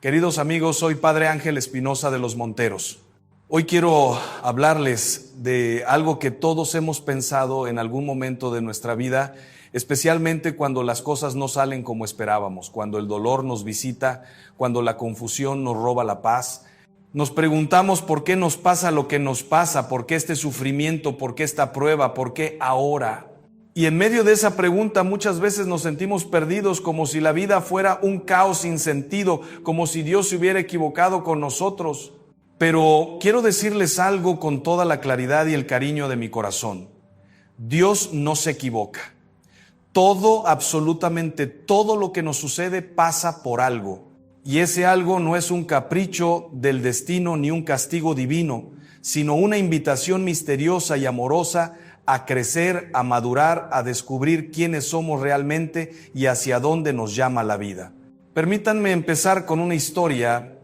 Queridos amigos, soy Padre Ángel Espinosa de los Monteros. Hoy quiero hablarles de algo que todos hemos pensado en algún momento de nuestra vida, especialmente cuando las cosas no salen como esperábamos, cuando el dolor nos visita, cuando la confusión nos roba la paz. Nos preguntamos por qué nos pasa lo que nos pasa, por qué este sufrimiento, por qué esta prueba, por qué ahora. Y en medio de esa pregunta muchas veces nos sentimos perdidos, como si la vida fuera un caos sin sentido, como si Dios se hubiera equivocado con nosotros. Pero quiero decirles algo con toda la claridad y el cariño de mi corazón. Dios no se equivoca. Todo, absolutamente todo lo que nos sucede pasa por algo. Y ese algo no es un capricho del destino ni un castigo divino, sino una invitación misteriosa y amorosa a crecer, a madurar, a descubrir quiénes somos realmente y hacia dónde nos llama la vida. Permítanme empezar con una historia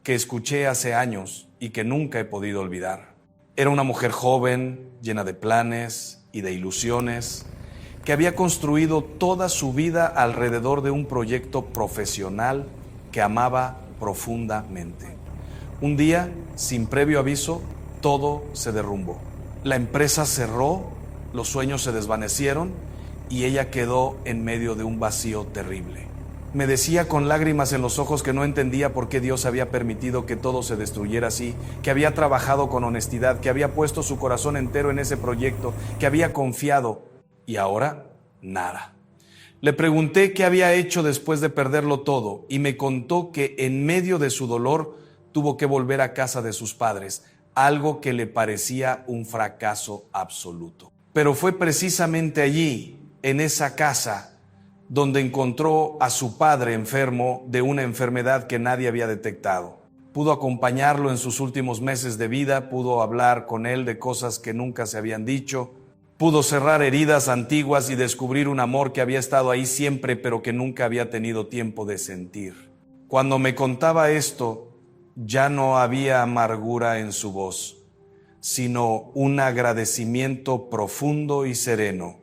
que escuché hace años y que nunca he podido olvidar. Era una mujer joven, llena de planes y de ilusiones, que había construido toda su vida alrededor de un proyecto profesional que amaba profundamente. Un día, sin previo aviso, todo se derrumbó. La empresa cerró, los sueños se desvanecieron y ella quedó en medio de un vacío terrible. Me decía con lágrimas en los ojos que no entendía por qué Dios había permitido que todo se destruyera así, que había trabajado con honestidad, que había puesto su corazón entero en ese proyecto, que había confiado, y ahora nada. Le pregunté qué había hecho después de perderlo todo y me contó que en medio de su dolor tuvo que volver a casa de sus padres, algo que le parecía un fracaso absoluto. Pero fue precisamente allí, en esa casa, donde encontró a su padre enfermo de una enfermedad que nadie había detectado. Pudo acompañarlo en sus últimos meses de vida, pudo hablar con él de cosas que nunca se habían dicho, pudo cerrar heridas antiguas y descubrir un amor que había estado ahí siempre, pero que nunca había tenido tiempo de sentir. Cuando me contaba esto, ya no había amargura en su voz, sino un agradecimiento profundo y sereno.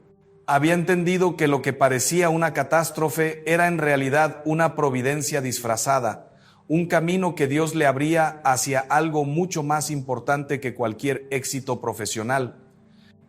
Había entendido que lo que parecía una catástrofe era en realidad una providencia disfrazada, un camino que Dios le abría hacia algo mucho más importante que cualquier éxito profesional.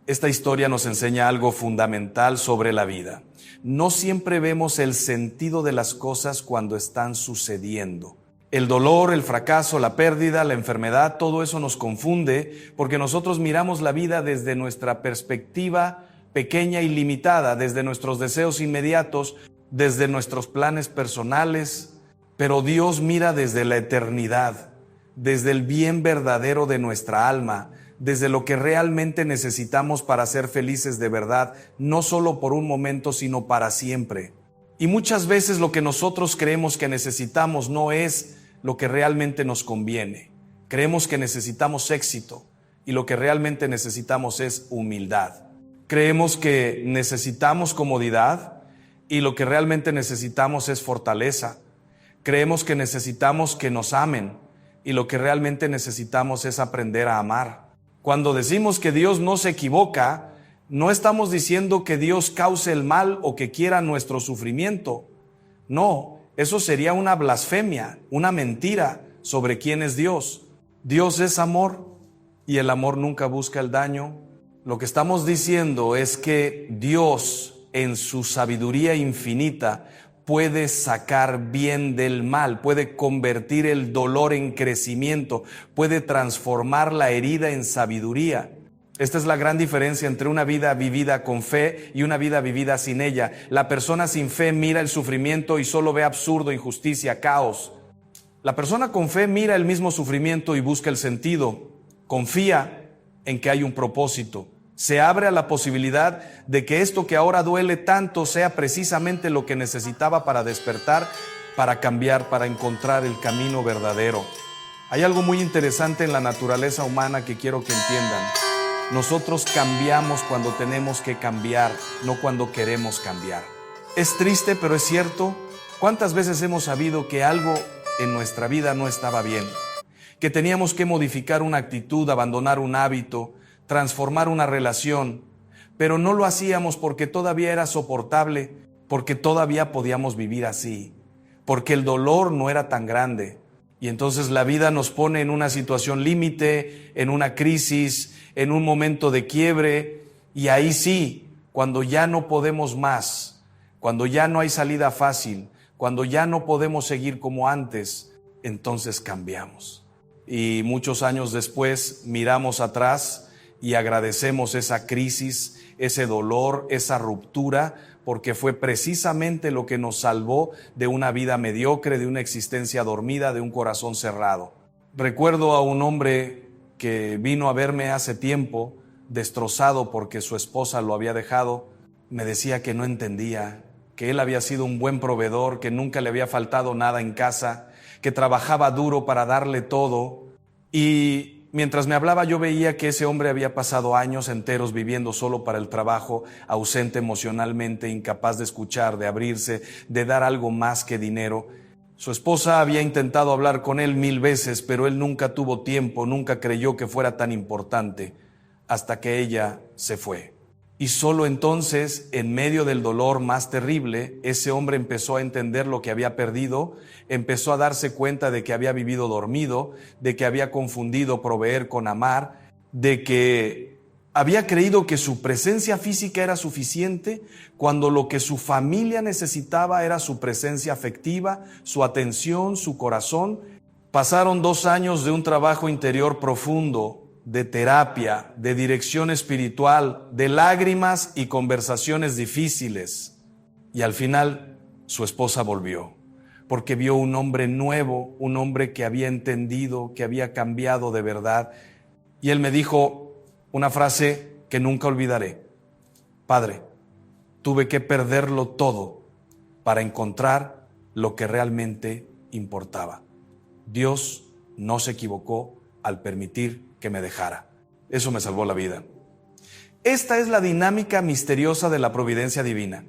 Esta historia nos enseña algo fundamental sobre la vida. No siempre vemos el sentido de las cosas cuando están sucediendo. El dolor, el fracaso, la pérdida, la enfermedad, todo eso nos confunde porque nosotros miramos la vida desde nuestra perspectiva pequeña y limitada, desde nuestros deseos inmediatos, desde nuestros planes personales, pero Dios mira desde la eternidad, desde el bien verdadero de nuestra alma, desde lo que realmente necesitamos para ser felices de verdad, no solo por un momento, sino para siempre. Y muchas veces lo que nosotros creemos que necesitamos no es lo que realmente nos conviene. Creemos que necesitamos éxito y lo que realmente necesitamos es humildad. Creemos que necesitamos comodidad y lo que realmente necesitamos es fortaleza. Creemos que necesitamos que nos amen y lo que realmente necesitamos es aprender a amar. Cuando decimos que Dios no se equivoca, no estamos diciendo que Dios cause el mal o que quiera nuestro sufrimiento. No, eso sería una blasfemia, una mentira sobre quién es Dios. Dios es amor y el amor nunca busca el daño. Lo que estamos diciendo es que Dios, en su sabiduría infinita, puede sacar bien del mal, puede convertir el dolor en crecimiento, puede transformar la herida en sabiduría. Esta es la gran diferencia entre una vida vivida con fe y una vida vivida sin ella. La persona sin fe mira el sufrimiento y solo ve absurdo, injusticia, caos. La persona con fe mira el mismo sufrimiento y busca el sentido. Confía en que hay un propósito. Se abre a la posibilidad de que esto que ahora duele tanto sea precisamente lo que necesitaba para despertar, para cambiar, para encontrar el camino verdadero. Hay algo muy interesante en la naturaleza humana que quiero que entiendan. Nosotros cambiamos cuando tenemos que cambiar, no cuando queremos cambiar. Es triste, pero es cierto. ¿Cuántas veces hemos sabido que algo en nuestra vida no estaba bien? Que teníamos que modificar una actitud, abandonar un hábito, transformar una relación, pero no lo hacíamos porque todavía era soportable, porque todavía podíamos vivir así. porque el dolor no era tan grande. Y entonces la vida nos pone en una situación límite, en una crisis, en un momento de quiebre, y ahí sí, cuando ya no podemos más, cuando ya no hay salida fácil, cuando ya no podemos seguir como antes, entonces cambiamos. Y muchos años después miramos atrás y agradecemos esa crisis, ese dolor, esa ruptura, porque fue precisamente lo que nos salvó de una vida mediocre, de una existencia dormida, de un corazón cerrado. Recuerdo a un hombre que vino a verme hace tiempo, destrozado porque su esposa lo había dejado. Me decía que no entendía, que él había sido un buen proveedor, que nunca le había faltado nada en casa, que trabajaba duro para darle todo. Y mientras me hablaba, yo veía que ese hombre había pasado años enteros viviendo solo para el trabajo, ausente emocionalmente, incapaz de escuchar, de abrirse, de dar algo más que dinero. Su esposa había intentado hablar con él 1000 veces, pero él nunca tuvo tiempo, nunca creyó que fuera tan importante, hasta que ella se fue. Y solo entonces, en medio del dolor más terrible, ese hombre empezó a entender lo que había perdido, empezó a darse cuenta de que había vivido dormido, de que había confundido proveer con amar, de que había creído que su presencia física era suficiente, cuando lo que su familia necesitaba era su presencia afectiva, su atención, su corazón. Pasaron 2 años de un trabajo interior profundo, de terapia, de dirección espiritual, de lágrimas y conversaciones difíciles. Y al final, su esposa volvió, porque vio un hombre nuevo, un hombre que había entendido, que había cambiado de verdad. Y él me dijo una frase que nunca olvidaré: Padre, tuve que perderlo todo para encontrar lo que realmente importaba. Dios no se equivocó al permitir que me dejara. Eso me salvó la vida. Esta es la dinámica misteriosa de la providencia divina.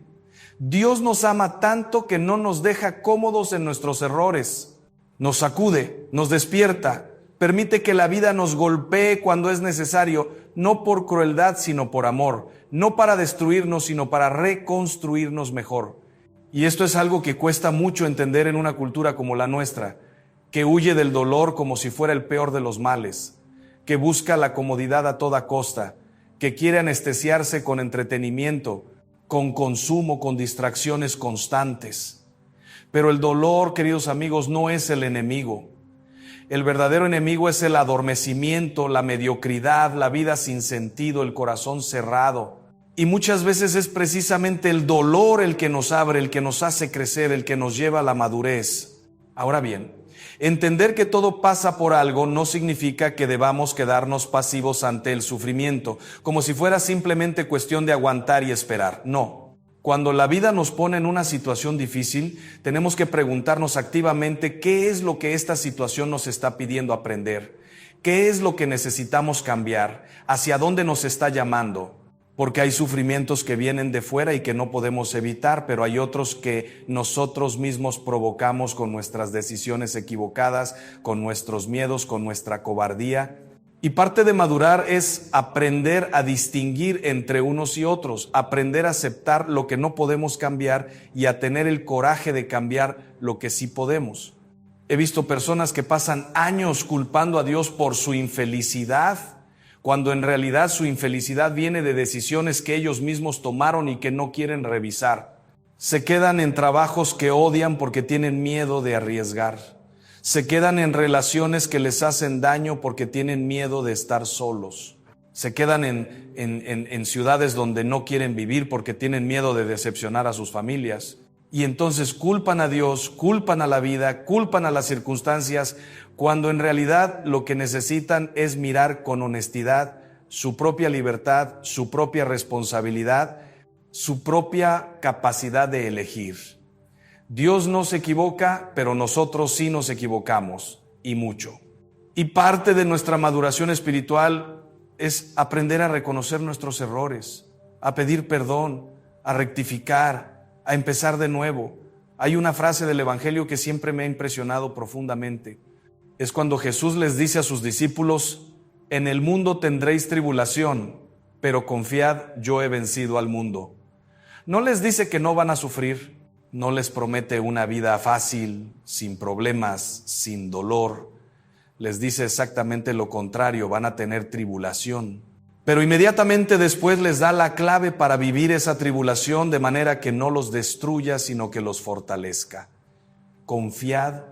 Dios nos ama tanto que no nos deja cómodos en nuestros errores. Nos sacude, nos despierta, permite que la vida nos golpee cuando es necesario, no por crueldad, sino por amor, no para destruirnos, sino para reconstruirnos mejor. Y esto es algo que cuesta mucho entender en una cultura como la nuestra, que huye del dolor como si fuera el peor de los males, que busca la comodidad a toda costa, que quiere anestesiarse con entretenimiento, con consumo, con distracciones constantes. Pero el dolor, queridos amigos, no es el enemigo. El verdadero enemigo es el adormecimiento, la mediocridad, la vida sin sentido, el corazón cerrado. Y muchas veces es precisamente el dolor el que nos abre, el que nos hace crecer, el que nos lleva a la madurez. Ahora bien, entender que todo pasa por algo no significa que debamos quedarnos pasivos ante el sufrimiento, como si fuera simplemente cuestión de aguantar y esperar. No. Cuando la vida nos pone en una situación difícil, tenemos que preguntarnos activamente qué es lo que esta situación nos está pidiendo aprender, qué es lo que necesitamos cambiar, hacia dónde nos está llamando. Porque hay sufrimientos que vienen de fuera y que no podemos evitar, pero hay otros que nosotros mismos provocamos con nuestras decisiones equivocadas, con nuestros miedos, con nuestra cobardía. Y parte de madurar es aprender a distinguir entre unos y otros, aprender a aceptar lo que no podemos cambiar y a tener el coraje de cambiar lo que sí podemos. He visto personas que pasan años culpando a Dios por su infelicidad, cuando en realidad su infelicidad viene de decisiones que ellos mismos tomaron y que no quieren revisar. Se quedan en trabajos que odian porque tienen miedo de arriesgar. Se quedan en relaciones que les hacen daño porque tienen miedo de estar solos. Se quedan en ciudades donde no quieren vivir porque tienen miedo de decepcionar a sus familias. Y entonces culpan a Dios, culpan a la vida, culpan a las circunstancias, cuando en realidad lo que necesitan es mirar con honestidad su propia libertad, su propia responsabilidad, su propia capacidad de elegir. Dios no se equivoca, pero nosotros sí nos equivocamos, y mucho. Y parte de nuestra maduración espiritual es aprender a reconocer nuestros errores, a pedir perdón, a rectificar, a empezar de nuevo. Hay una frase del Evangelio que siempre me ha impresionado profundamente. Es cuando Jesús les dice a sus discípulos: en el mundo tendréis tribulación, pero confiad, yo he vencido al mundo. No les dice que no van a sufrir, no les promete una vida fácil, sin problemas, sin dolor. Les dice exactamente lo contrario, van a tener tribulación. Pero inmediatamente después les da la clave para vivir esa tribulación de manera que no los destruya, sino que los fortalezca. Confiad,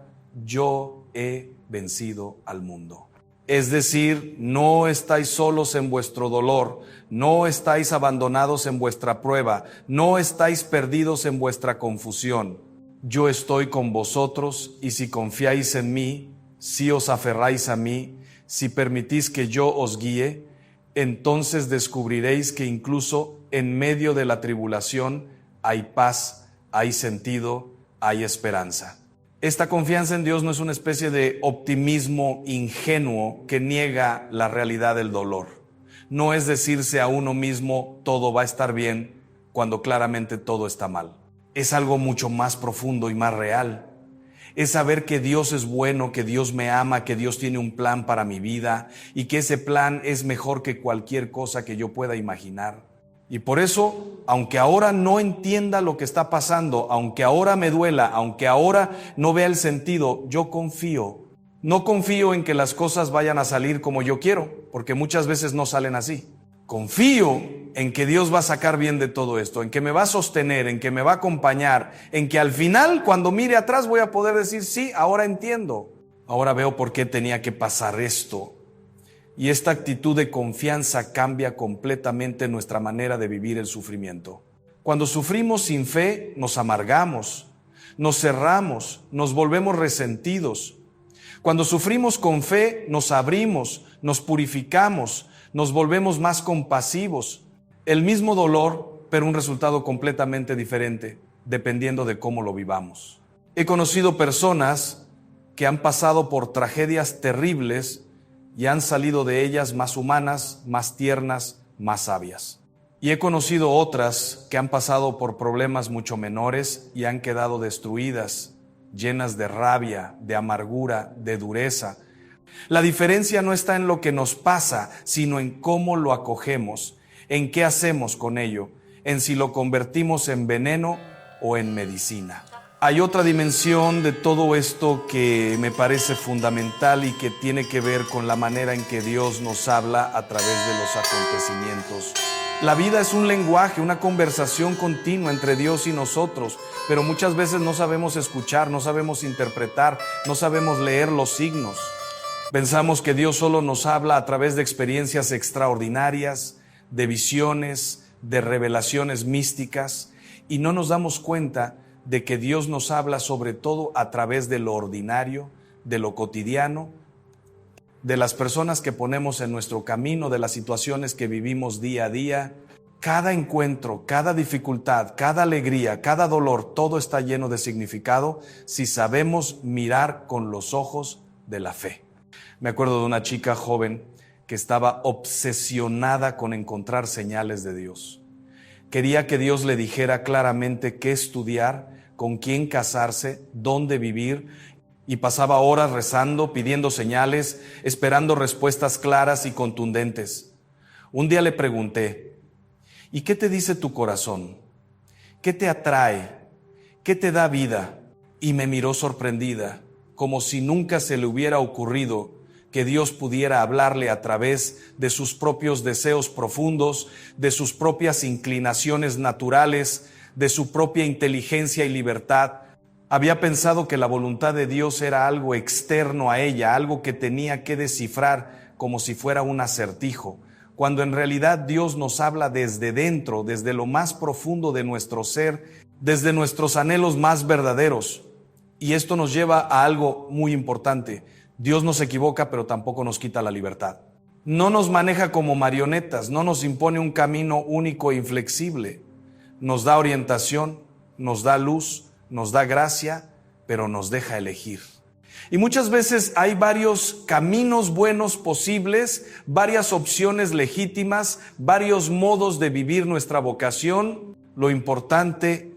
yo he vencido al mundo. Es decir, no estáis solos en vuestro dolor, no estáis abandonados en vuestra prueba, no estáis perdidos en vuestra confusión. Yo estoy con vosotros, y si confiáis en mí, si os aferráis a mí, si permitís que yo os guíe, entonces descubriréis que incluso en medio de la tribulación hay paz, hay sentido, hay esperanza. Esta confianza en Dios no es una especie de optimismo ingenuo que niega la realidad del dolor. No es decirse a uno mismo todo va a estar bien cuando claramente todo está mal. Es algo mucho más profundo y más real. Es saber que Dios es bueno, que Dios me ama, que Dios tiene un plan para mi vida y que ese plan es mejor que cualquier cosa que yo pueda imaginar. Y por eso, aunque ahora no entienda lo que está pasando, aunque ahora me duela, aunque ahora no vea el sentido, yo confío. No confío en que las cosas vayan a salir como yo quiero, porque muchas veces no salen así. Confío en que Dios va a sacar bien de todo esto, en que me va a sostener, en que me va a acompañar, en que al final, cuando mire atrás, voy a poder decir, sí, ahora entiendo. Ahora veo por qué tenía que pasar esto. Y esta actitud de confianza cambia completamente nuestra manera de vivir el sufrimiento. Cuando sufrimos sin fe, nos amargamos, nos cerramos, nos volvemos resentidos. Cuando sufrimos con fe, nos abrimos, nos purificamos, nos volvemos más compasivos. El mismo dolor, pero un resultado completamente diferente, dependiendo de cómo lo vivamos. He conocido personas que han pasado por tragedias terribles y han salido de ellas más humanas, más tiernas, más sabias. Y he conocido otras que han pasado por problemas mucho menores y han quedado destruidas, llenas de rabia, de amargura, de dureza. La diferencia no está en lo que nos pasa, sino en cómo lo acogemos, en qué hacemos con ello, en si lo convertimos en veneno o en medicina. Hay otra dimensión de todo esto que me parece fundamental y que tiene que ver con la manera en que Dios nos habla a través de los acontecimientos. La vida es un lenguaje, una conversación continua entre Dios y nosotros, pero muchas veces no sabemos escuchar, no sabemos interpretar, no sabemos leer los signos. Pensamos que Dios solo nos habla a través de experiencias extraordinarias, de visiones, de revelaciones místicas, y no nos damos cuenta de que Dios nos habla sobre todo a través de lo ordinario, de lo cotidiano, de las personas que ponemos en nuestro camino, de las situaciones que vivimos día a día. Cada encuentro, cada dificultad, cada alegría, cada dolor, todo está lleno de significado si sabemos mirar con los ojos de la fe. Me acuerdo de una chica joven que estaba obsesionada con encontrar señales de Dios. Quería que Dios le dijera claramente qué estudiar, con quién casarse, dónde vivir, y pasaba horas rezando, pidiendo señales, esperando respuestas claras y contundentes. Un día le pregunté, ¿y qué te dice tu corazón? ¿Qué te atrae? ¿Qué te da vida? Y me miró sorprendida, como si nunca se le hubiera ocurrido que Dios pudiera hablarle a través de sus propios deseos profundos, de sus propias inclinaciones naturales, de su propia inteligencia y libertad. Había pensado que la voluntad de Dios era algo externo a ella, algo que tenía que descifrar como si fuera un acertijo, cuando en realidad Dios nos habla desde dentro, desde lo más profundo de nuestro ser, desde nuestros anhelos más verdaderos. Y esto nos lleva a algo muy importante. Dios no se equivoca, pero tampoco nos quita la libertad. No nos maneja como marionetas, no nos impone un camino único e inflexible. Nos da orientación, nos da luz, nos da gracia, pero nos deja elegir. Y muchas veces hay varios caminos buenos posibles, varias opciones legítimas, varios modos de vivir nuestra vocación. Lo importante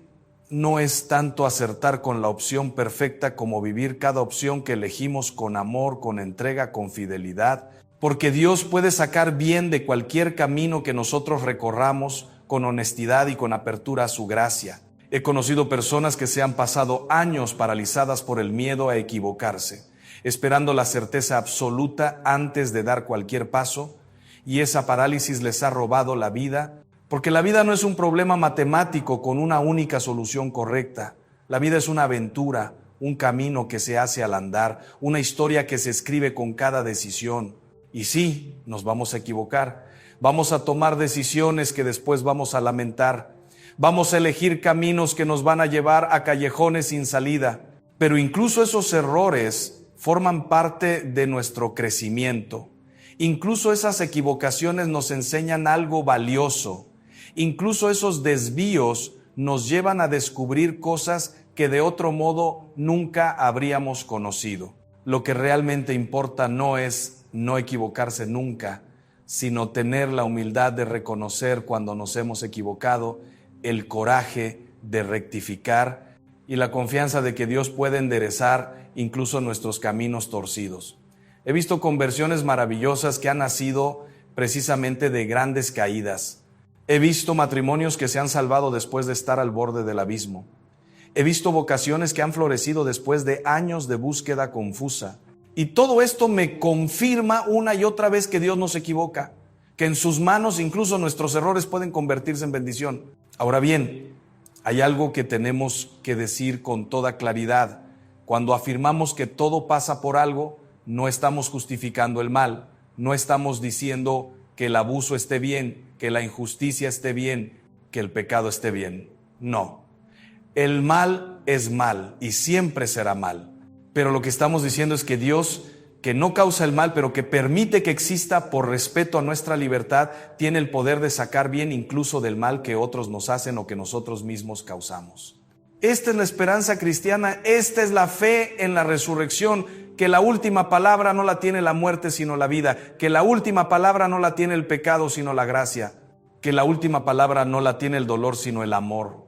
no es tanto acertar con la opción perfecta como vivir cada opción que elegimos con amor, con entrega, con fidelidad, porque Dios puede sacar bien de cualquier camino que nosotros recorramos con honestidad y con apertura a su gracia. He conocido personas que se han pasado años paralizadas por el miedo a equivocarse, esperando la certeza absoluta antes de dar cualquier paso, y esa parálisis les ha robado la vida, porque la vida no es un problema matemático con una única solución correcta. La vida es una aventura, un camino que se hace al andar, una historia que se escribe con cada decisión. Y sí, nos vamos a equivocar, vamos a tomar decisiones que después vamos a lamentar, vamos a elegir caminos que nos van a llevar a callejones sin salida, pero incluso esos errores forman parte de nuestro crecimiento. Incluso esas equivocaciones nos enseñan algo valioso. Incluso esos desvíos nos llevan a descubrir cosas que de otro modo nunca habríamos conocido. Lo que realmente importa no es no equivocarse nunca, sino tener la humildad de reconocer cuando nos hemos equivocado, el coraje de rectificar y la confianza de que Dios puede enderezar incluso nuestros caminos torcidos. He visto conversiones maravillosas que han nacido precisamente de grandes caídas. He visto matrimonios que se han salvado después de estar al borde del abismo. He visto vocaciones que han florecido después de años de búsqueda confusa. Y todo esto me confirma una y otra vez que Dios no se equivoca, que en sus manos incluso nuestros errores pueden convertirse en bendición. Ahora bien, hay algo que tenemos que decir con toda claridad. Cuando afirmamos que todo pasa por algo, no estamos justificando el mal, no estamos diciendo que el abuso esté bien, que la injusticia esté bien, que el pecado esté bien. No. El mal es mal y siempre será mal. Pero lo que estamos diciendo es que Dios, que no causa el mal, pero que permite que exista por respeto a nuestra libertad, tiene el poder de sacar bien incluso del mal que otros nos hacen o que nosotros mismos causamos. Esta es la esperanza cristiana, esta es la fe en la resurrección, que la última palabra no la tiene la muerte sino la vida, que la última palabra no la tiene el pecado sino la gracia, que la última palabra no la tiene el dolor sino el amor.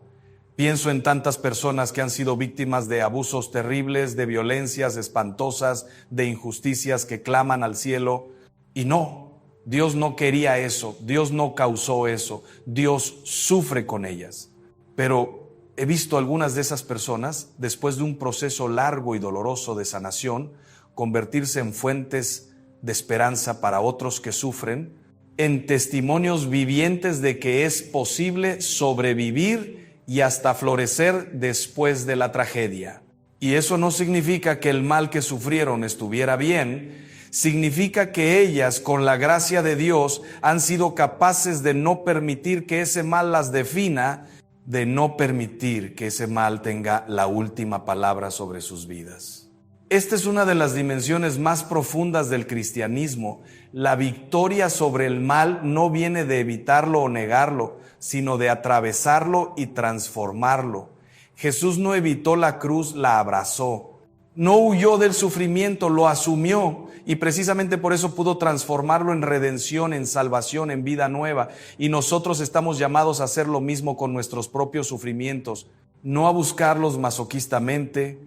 Pienso en tantas personas que han sido víctimas de abusos terribles, de violencias espantosas, de injusticias que claman al cielo. Y no, Dios no quería eso, Dios no causó eso, Dios sufre con ellas. Pero he visto algunas de esas personas, después de un proceso largo y doloroso de sanación, convertirse en fuentes de esperanza para otros que sufren, en testimonios vivientes de que es posible sobrevivir y hasta florecer después de la tragedia. Y eso no significa que el mal que sufrieron estuviera bien, significa que ellas, con la gracia de Dios, han sido capaces de no permitir que ese mal las defina, de no permitir que ese mal tenga la última palabra sobre sus vidas. Esta es una de las dimensiones más profundas del cristianismo. La victoria sobre el mal no viene de evitarlo o negarlo, sino de atravesarlo y transformarlo. Jesús no evitó la cruz, la abrazó. No huyó del sufrimiento, lo asumió, y precisamente por eso pudo transformarlo en redención, en salvación, en vida nueva. Y nosotros estamos llamados a hacer lo mismo con nuestros propios sufrimientos, no a buscarlos masoquistamente,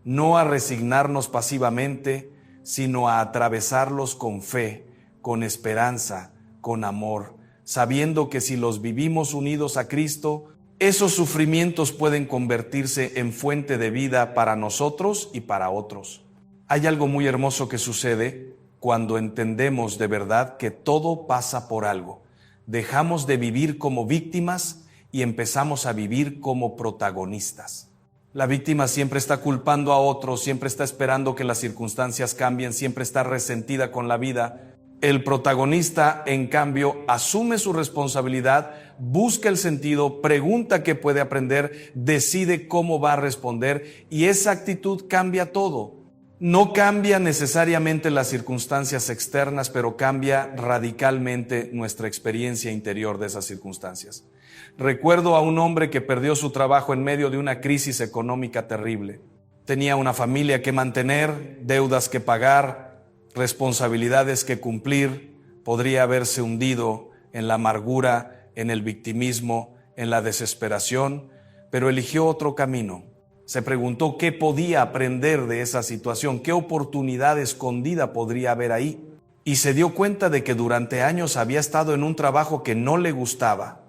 no a resignarnos pasivamente, sino a atravesarlos con fe, con esperanza, con amor, sabiendo que si los vivimos unidos a Cristo, esos sufrimientos pueden convertirse en fuente de vida para nosotros y para otros. Hay algo muy hermoso que sucede cuando entendemos de verdad que todo pasa por algo. Dejamos de vivir como víctimas y empezamos a vivir como protagonistas. La víctima siempre está culpando a otros, siempre está esperando que las circunstancias cambien, siempre está resentida con la vida. El protagonista, en cambio, asume su responsabilidad, busca el sentido, pregunta qué puede aprender, decide cómo va a responder, y esa actitud cambia todo. No cambia necesariamente las circunstancias externas, pero cambia radicalmente nuestra experiencia interior de esas circunstancias. Recuerdo a un hombre que perdió su trabajo en medio de una crisis económica terrible. Tenía una familia que mantener, deudas que pagar, responsabilidades que cumplir. Podría haberse hundido en la amargura, en el victimismo, en la desesperación, pero eligió otro camino. Se preguntó qué podía aprender de esa situación, qué oportunidad escondida podría haber ahí. Y se dio cuenta de que durante años había estado en un trabajo que no le gustaba.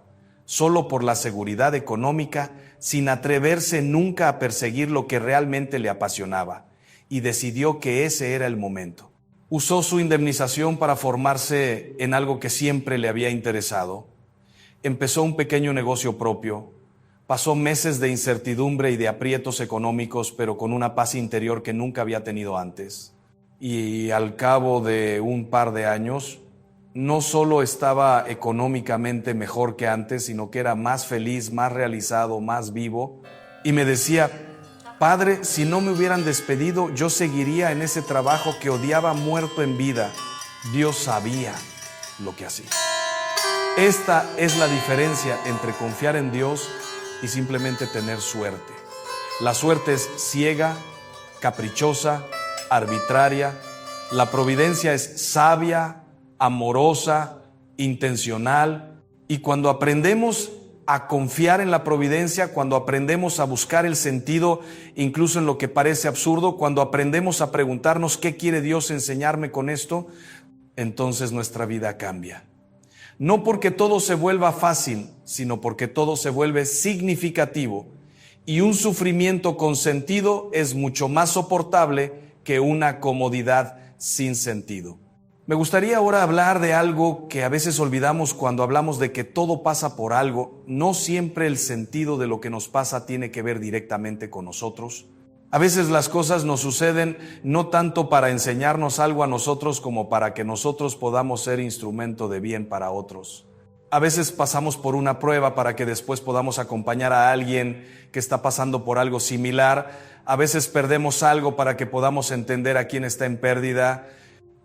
solo por la seguridad económica, sin atreverse nunca a perseguir lo que realmente le apasionaba, y decidió que ese era el momento. Usó su indemnización para formarse en algo que siempre le había interesado. Empezó un pequeño negocio propio. Pasó meses de incertidumbre y de aprietos económicos, pero con una paz interior que nunca había tenido antes. Y al cabo de un par de años, no solo estaba económicamente mejor que antes, sino que era más feliz, más realizado, más vivo. Y me decía: Padre, si no me hubieran despedido, yo seguiría en ese trabajo que odiaba muerto en vida. Dios sabía lo que hacía. Esta es la diferencia entre confiar en Dios y simplemente tener suerte. La suerte es ciega, caprichosa, arbitraria. La providencia es sabia, amorosa, intencional. Y cuando aprendemos a confiar en la providencia, cuando aprendemos a buscar el sentido incluso en lo que parece absurdo, cuando aprendemos a preguntarnos ¿qué quiere Dios enseñarme con esto?, entonces nuestra vida cambia. No porque todo se vuelva fácil, sino porque todo se vuelve significativo, y un sufrimiento con sentido es mucho más soportable que una comodidad sin sentido. Me gustaría ahora hablar de algo que a veces olvidamos cuando hablamos de que todo pasa por algo. No siempre el sentido de lo que nos pasa tiene que ver directamente con nosotros. A veces las cosas nos suceden no tanto para enseñarnos algo a nosotros como para que nosotros podamos ser instrumento de bien para otros. A veces pasamos por una prueba para que después podamos acompañar a alguien que está pasando por algo similar. A veces perdemos algo para que podamos entender a quien está en pérdida.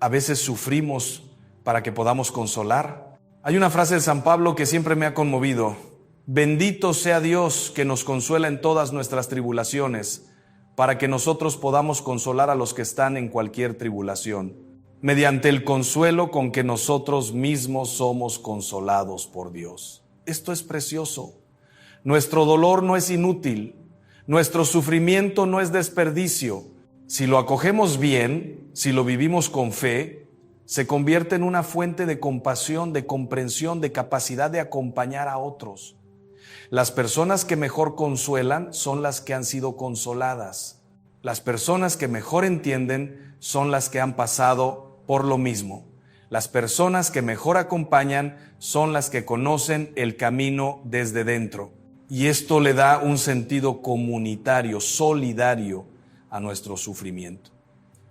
A veces sufrimos para que podamos consolar. Hay una frase de San Pablo que siempre me ha conmovido: bendito sea Dios que nos consuela en todas nuestras tribulaciones, para que nosotros podamos consolar a los que están en cualquier tribulación, mediante el consuelo con que nosotros mismos somos consolados por Dios. Esto es precioso. Nuestro dolor no es inútil, nuestro sufrimiento no es desperdicio. Si lo acogemos bien, si lo vivimos con fe, se convierte en una fuente de compasión, de comprensión, de capacidad de acompañar a otros. Las personas que mejor consuelan son las que han sido consoladas. Las personas que mejor entienden son las que han pasado por lo mismo. Las personas que mejor acompañan son las que conocen el camino desde dentro. Y esto le da un sentido comunitario, solidario a nuestro sufrimiento.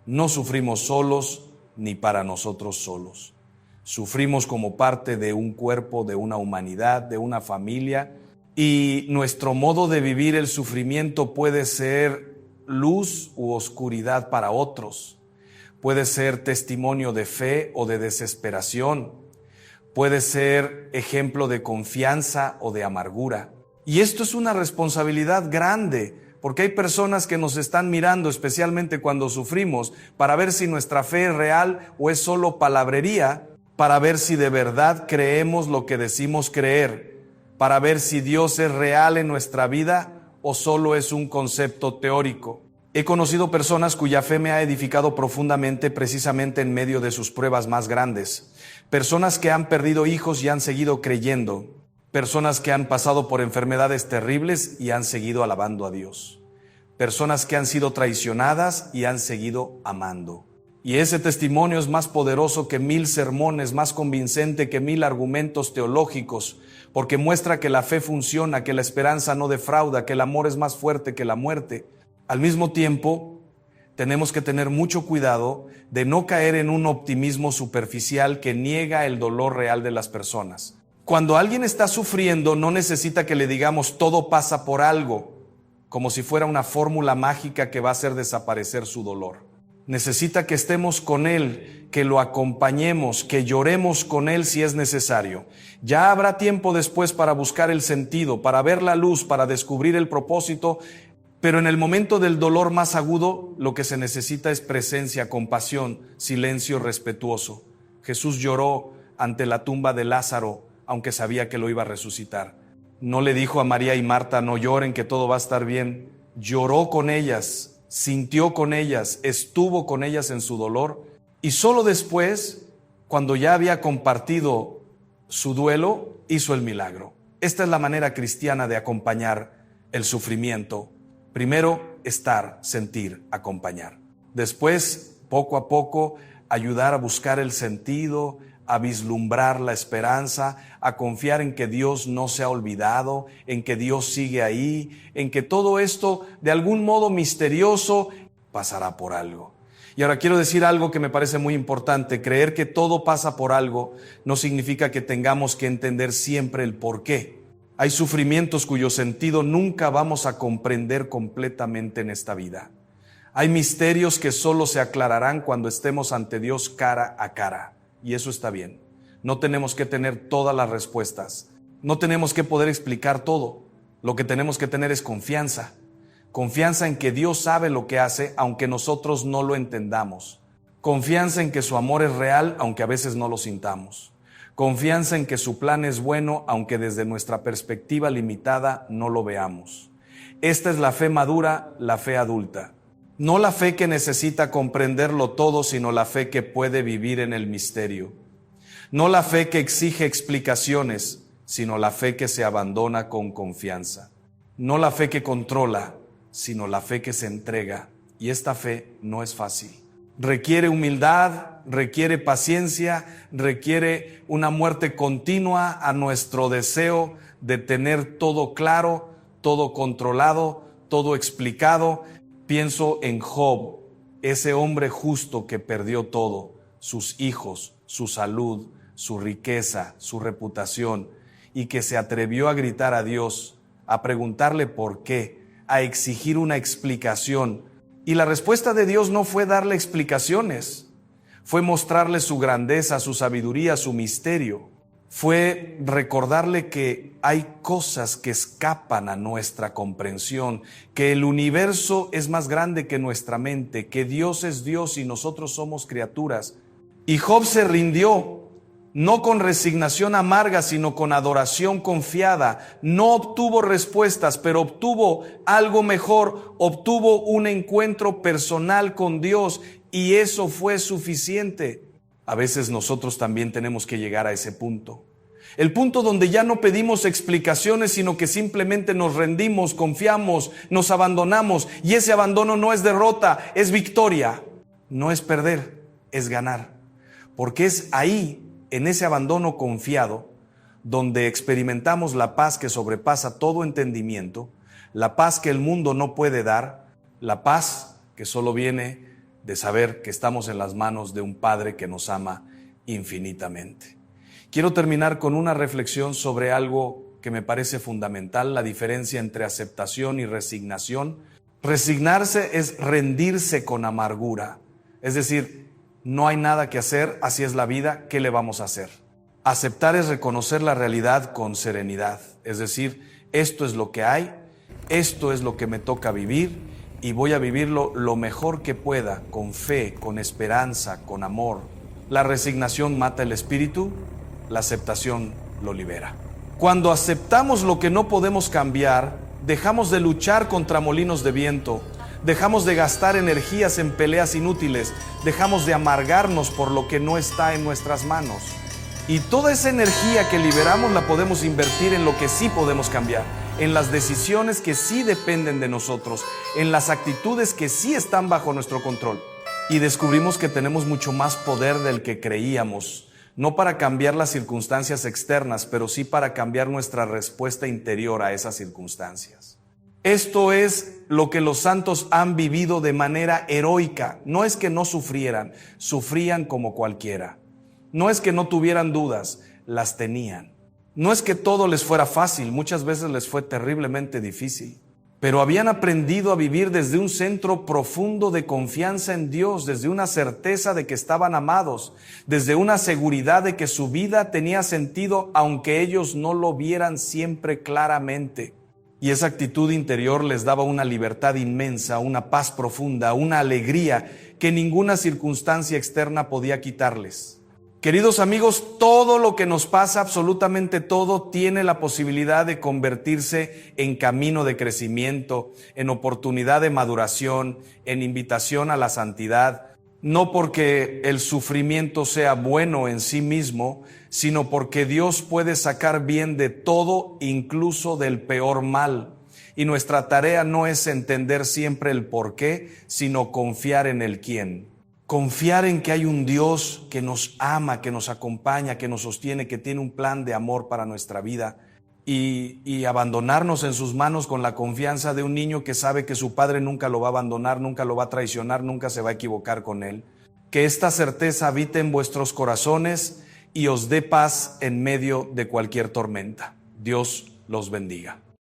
No sufrimos solos ni para nosotros solos. Sufrimos como parte de un cuerpo, de una humanidad, de una familia, y nuestro modo de vivir el sufrimiento puede ser luz u oscuridad para otros. Puede ser testimonio de fe o de desesperación. Puede ser ejemplo de confianza o de amargura. Y esto es una responsabilidad grande, porque hay personas que nos están mirando, especialmente cuando sufrimos, para ver si nuestra fe es real o es solo palabrería, para ver si de verdad creemos lo que decimos creer, para ver si Dios es real en nuestra vida o solo es un concepto teórico. He conocido personas cuya fe me ha edificado profundamente precisamente en medio de sus pruebas más grandes. Personas que han perdido hijos y han seguido creyendo. Personas que han pasado por enfermedades terribles y han seguido alabando a Dios. Personas que han sido traicionadas y han seguido amando. Y ese testimonio es más poderoso que 1000 sermones, más convincente que 1000 argumentos teológicos, porque muestra que la fe funciona, que la esperanza no defrauda, que el amor es más fuerte que la muerte. Al mismo tiempo, tenemos que tener mucho cuidado de no caer en un optimismo superficial que niega el dolor real de las personas. Cuando alguien está sufriendo, no necesita que le digamos todo pasa por algo, como si fuera una fórmula mágica que va a hacer desaparecer su dolor. Necesita que estemos con él, que lo acompañemos, que lloremos con él si es necesario. Ya habrá tiempo después para buscar el sentido, para ver la luz, para descubrir el propósito, pero en el momento del dolor más agudo, lo que se necesita es presencia, compasión, silencio respetuoso. Jesús lloró ante la tumba de Lázaro, aunque sabía que lo iba a resucitar. No le dijo a María y Marta, no lloren, que todo va a estar bien. Lloró con ellas, sintió con ellas, estuvo con ellas en su dolor, y solo después, cuando ya había compartido su duelo, hizo el milagro. Esta es la manera cristiana de acompañar el sufrimiento. Primero, estar, sentir, acompañar. Después, poco a poco, ayudar a buscar el sentido, a vislumbrar la esperanza, a confiar en que Dios no se ha olvidado, en que Dios sigue ahí, en que todo esto, de algún modo misterioso, pasará por algo. Y ahora quiero decir algo que me parece muy importante. Creer que todo pasa por algo no significa que tengamos que entender siempre el por qué. Hay sufrimientos cuyo sentido nunca vamos a comprender completamente en esta vida. Hay misterios que solo se aclararán cuando estemos ante Dios cara a cara. Y eso está bien. No tenemos que tener todas las respuestas. No tenemos que poder explicar todo. Lo que tenemos que tener es confianza. Confianza en que Dios sabe lo que hace, aunque nosotros no lo entendamos. Confianza en que su amor es real, aunque a veces no lo sintamos. Confianza en que su plan es bueno, aunque desde nuestra perspectiva limitada no lo veamos. Esta es la fe madura, la fe adulta. No la fe que necesita comprenderlo todo, sino la fe que puede vivir en el misterio. No la fe que exige explicaciones, sino la fe que se abandona con confianza. No la fe que controla, sino la fe que se entrega. Y esta fe no es fácil. Requiere humildad, requiere paciencia, requiere una muerte continua a nuestro deseo de tener todo claro, todo controlado, todo explicado. Pienso en Job, ese hombre justo que perdió todo, sus hijos, su salud, su riqueza, su reputación, y que se atrevió a gritar a Dios, a preguntarle por qué, a exigir una explicación. Y la respuesta de Dios no fue darle explicaciones, fue mostrarle su grandeza, su sabiduría, su misterio. Fue recordarle que hay cosas que escapan a nuestra comprensión, que el universo es más grande que nuestra mente, que Dios es Dios y nosotros somos criaturas. Y Job se rindió, no con resignación amarga, sino con adoración confiada. No obtuvo respuestas, pero obtuvo algo mejor, obtuvo un encuentro personal con Dios y eso fue suficiente. A veces nosotros también tenemos que llegar a ese punto. El punto donde ya no pedimos explicaciones, sino que simplemente nos rendimos, confiamos, nos abandonamos. Y ese abandono no es derrota, es victoria. No es perder, es ganar. Porque es ahí, en ese abandono confiado, donde experimentamos la paz que sobrepasa todo entendimiento, la paz que el mundo no puede dar, la paz que solo viene de saber que estamos en las manos de un Padre que nos ama infinitamente. Quiero terminar con una reflexión sobre algo que me parece fundamental, la diferencia entre aceptación y resignación. Resignarse es rendirse con amargura, es decir, no hay nada que hacer, así es la vida, ¿qué le vamos a hacer? Aceptar es reconocer la realidad con serenidad, es decir, esto es lo que hay, esto es lo que me toca vivir y voy a vivirlo lo mejor que pueda, con fe, con esperanza, con amor. La resignación mata el espíritu, la aceptación lo libera. Cuando aceptamos lo que no podemos cambiar, dejamos de luchar contra molinos de viento, dejamos de gastar energías en peleas inútiles, dejamos de amargarnos por lo que no está en nuestras manos. Y toda esa energía que liberamos la podemos invertir en lo que sí podemos cambiar, en las decisiones que sí dependen de nosotros, en las actitudes que sí están bajo nuestro control. Y descubrimos que tenemos mucho más poder del que creíamos, no para cambiar las circunstancias externas, pero sí para cambiar nuestra respuesta interior a esas circunstancias. Esto es lo que los santos han vivido de manera heroica. No es que no sufrieran, sufrían como cualquiera. No es que no tuvieran dudas, las tenían. No es que todo les fuera fácil, muchas veces les fue terriblemente difícil. Pero habían aprendido a vivir desde un centro profundo de confianza en Dios, desde una certeza de que estaban amados, desde una seguridad de que su vida tenía sentido aunque ellos no lo vieran siempre claramente. Y esa actitud interior les daba una libertad inmensa, una paz profunda, una alegría que ninguna circunstancia externa podía quitarles. Queridos amigos, todo lo que nos pasa, absolutamente todo, tiene la posibilidad de convertirse en camino de crecimiento, en oportunidad de maduración, en invitación a la santidad. no porque el sufrimiento sea bueno en sí mismo, sino porque Dios puede sacar bien de todo, incluso del peor mal. Y nuestra tarea no es entender siempre el por qué, sino confiar en el quién. Confiar en que hay un Dios que nos ama, que nos acompaña, que nos sostiene, que tiene un plan de amor para nuestra vida. Y abandonarnos en sus manos con la confianza de un niño que sabe que su padre nunca lo va a abandonar, nunca lo va a traicionar, nunca se va a equivocar con él. Que esta certeza habite en vuestros corazones y os dé paz en medio de cualquier tormenta. Dios los bendiga.